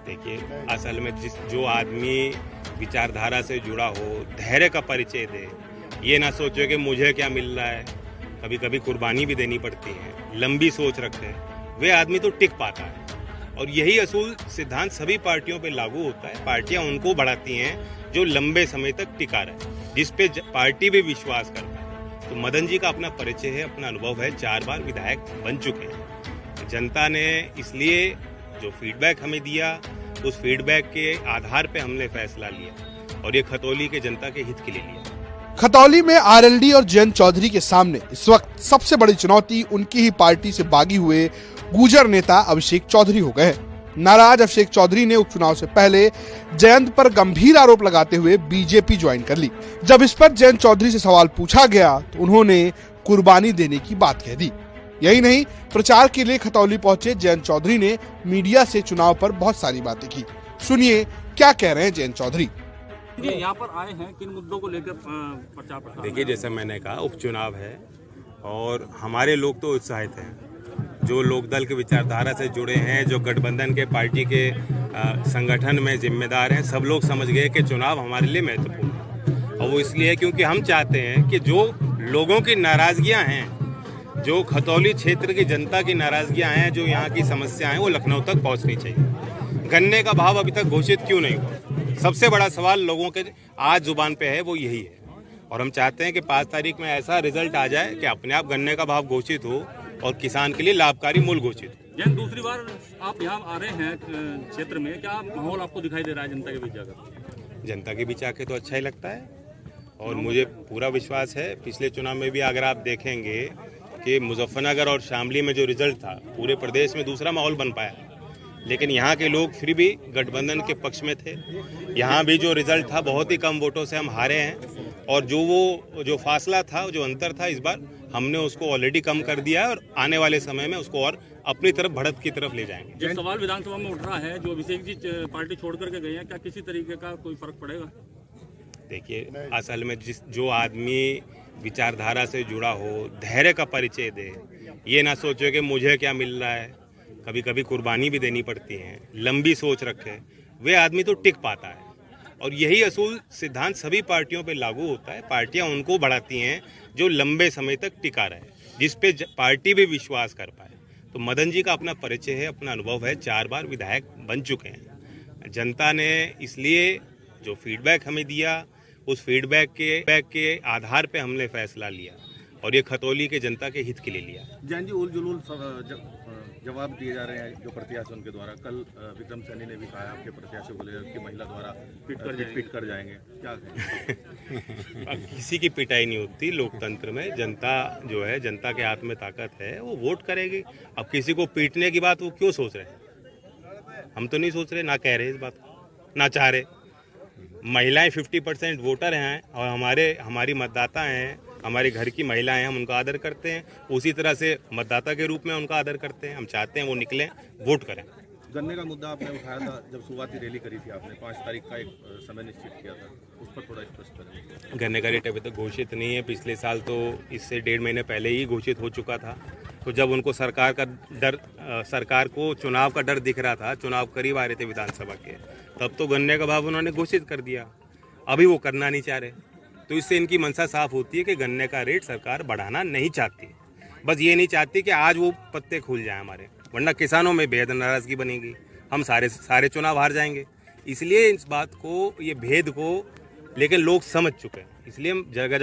देखिए, असल में जो आदमी विचारधारा से जुड़ा हो, धैर्य का परिचय दे, ये ना सोचे कि मुझे क्या मिल रहा है, कभी कभी कुर्बानी भी देनी पड़ती है, लंबी सोच रखे, वे आदमी तो टिक पाता है। और यही असूल सिद्धांत सभी पार्टियों पे लागू होता है। पार्टियां उनको बढ़ाती हैं जो लंबे समय तक टिका रहे, जिस पे पार्टी भी विश्वास करता है। तो मदन जी का अपना परिचय है, अपना अनुभव है, 4 बार विधायक बन चुके हैं। जनता ने इसलिए जो फीडबैक हमें दिया, उस फीडबैक के आधार पे हमने फैसला लिया और ये खतौली के जनता के हित के लिए लिया। खतौली में आरएलडी और जयंत चौधरी के सामने इस वक्त सबसे बड़ी चुनौती उनकी ही पार्टी से बागी हुए गुर्जर नेता अभिषेक चौधरी हो गए। नाराज अभिषेक चौधरी ने उपचुनाव से पहले जयंत पर गंभीर आरोप लगाते हुए बीजेपी ज्वाइन कर ली। जब इस पर जयंत चौधरी से सवाल पूछा गया तो उन्होंने कुर्बानी देने की बात कह दी। यही नहीं, प्रचार के लिए खतौली पहुंचे जयंत चौधरी ने मीडिया से चुनाव पर बहुत सारी बातें की। सुनिए क्या कह रहे हैं जयंत चौधरी। ये यहाँ पर आए हैं, किन मुद्दों को लेकर प्रचार प्रसार? देखिए, जैसे मैंने कहा, उपचुनाव है और हमारे लोग तो उत्साहित हैं। जो लोकदल के विचारधारा से जुड़े हैं, जो गठबंधन के पार्टी के संगठन में जिम्मेदार हैं, सब लोग समझ गए कि चुनाव हमारे लिए महत्वपूर्ण है। और वो इसलिए क्योंकि हम चाहते हैं कि जो लोगों की नाराजगियां हैं, जो खतौली क्षेत्र की जनता की नाराजगियां हैं, जो यहाँ की समस्याएं हैं, वो लखनऊ तक पहुँचनी चाहिए। गन्ने का भाव अभी तक घोषित क्यों नहीं हुआ? सबसे बड़ा सवाल लोगों के आज जुबान पे है, वो यही है। और हम चाहते हैं कि 5 तारीख में ऐसा रिजल्ट आ जाए कि अपने आप गन्ने का भाव घोषित हो और किसान के लिए लाभकारी मूल्य घोषित हो। जन दूसरी बार आप यहाँ आ रहे हैं क्षेत्र में, क्या माहौल आपको दिखाई दे रहा है जनता के बीच जाकर? जनता के बीच आके तो अच्छा ही लगता है और मुझे पूरा विश्वास है। पिछले चुनाव में भी अगर आप देखेंगे कि मुजफ्फरनगर और शामली में जो रिजल्ट था, पूरे प्रदेश में दूसरा माहौल बन पाया, लेकिन यहाँ के लोग फिर भी गठबंधन के पक्ष में थे। यहाँ भी जो रिजल्ट था, बहुत ही कम वोटों से हम हारे हैं और जो फासला था, जो अंतर था, इस बार हमने उसको ऑलरेडी कम कर दिया है और आने वाले समय में उसको और अपनी तरफ बढ़त की तरफ ले जाएंगे। जो सवाल विधानसभा में उठ रहा है, जो अभिषेक जी पार्टी छोड़ करके गए हैं, क्या किसी तरीके का कोई फर्क पड़ेगा? देखिए, असल में जो आदमी विचारधारा से जुड़ा हो, धैर्य का परिचय दे, ये ना सोचे कि मुझे क्या मिल रहा है, कभी कभी कुर्बानी भी देनी पड़ती है, लंबी सोच रखे, वे आदमी तो टिक पाता है। और यही असूल सिद्धांत सभी पार्टियों पे लागू होता है। पार्टियां उनको बढ़ाती हैं जो लंबे समय तक टिका रहे, जिस पे पार्टी भी विश्वास कर पाए। तो मदन जी का अपना परिचय है, अपना अनुभव है, 4 बार विधायक बन चुके हैं। जनता ने इसलिए जो फीडबैक हमें दिया, उस फीडबैक के आधार पे हमने फैसला लिया और ये खतौली के जनता के हित के लिए लिया। जैन जी, उल जुलूल जवाब दिए जा रहे हैं जो प्रत्याशी उनके द्वारा। कल विक्रम सैनी ने भी कहा, आपके प्रत्याशी बोले कि महिला द्वारा पिट कर जाएंगे, क्या कहें? किसी की पिटाई नहीं होती लोकतंत्र में। जनता जो है, जनता के हाथ में ताकत है, वो वोट करेगी। अब किसी को पीटने की बात वो क्यों सोच रहे हैं? हम तो नहीं सोच रहे, ना कह रहे इस बात, ना चाह रहे। महिलाएं 50% वोटर हैं और हमारी मतदाता हैं, हमारे घर की महिलाएं हैं, हम उनका आदर करते हैं। उसी तरह से मतदाता के रूप में उनका आदर करते हैं। हम चाहते हैं वो निकलें, वोट करें। गन्ने का मुद्दा आपने उठाया था जब शुरुआती रैली करी थी आपने, 5 तारीख का एक समय निश्चित किया था, उस पर थोड़ा स्पष्ट करें। गन्ने का रेट अभी तक घोषित नहीं है। पिछले साल तो इससे 1.5 महीने पहले ही घोषित हो चुका था। तो जब उनको सरकार को चुनाव का डर दिख रहा था, चुनाव करीब आ रहे थे विधानसभा के, तब तो गन्ने का भाव उन्होंने घोषित कर दिया। अभी वो करना नहीं चाह रहे, तो इससे इनकी मंशा साफ होती है कि गन्ने का रेट सरकार बढ़ाना नहीं चाहती। बस ये नहीं चाहती कि आज वो पत्ते खुल जाएं हमारे, वरना किसानों में बेहद नाराजगी बनेगी, हम सारे चुनाव हार जाएंगे। इसलिए इस बात को, ये भेद को लेकिन लोग समझ चुके हैं, इसलिए हम जगह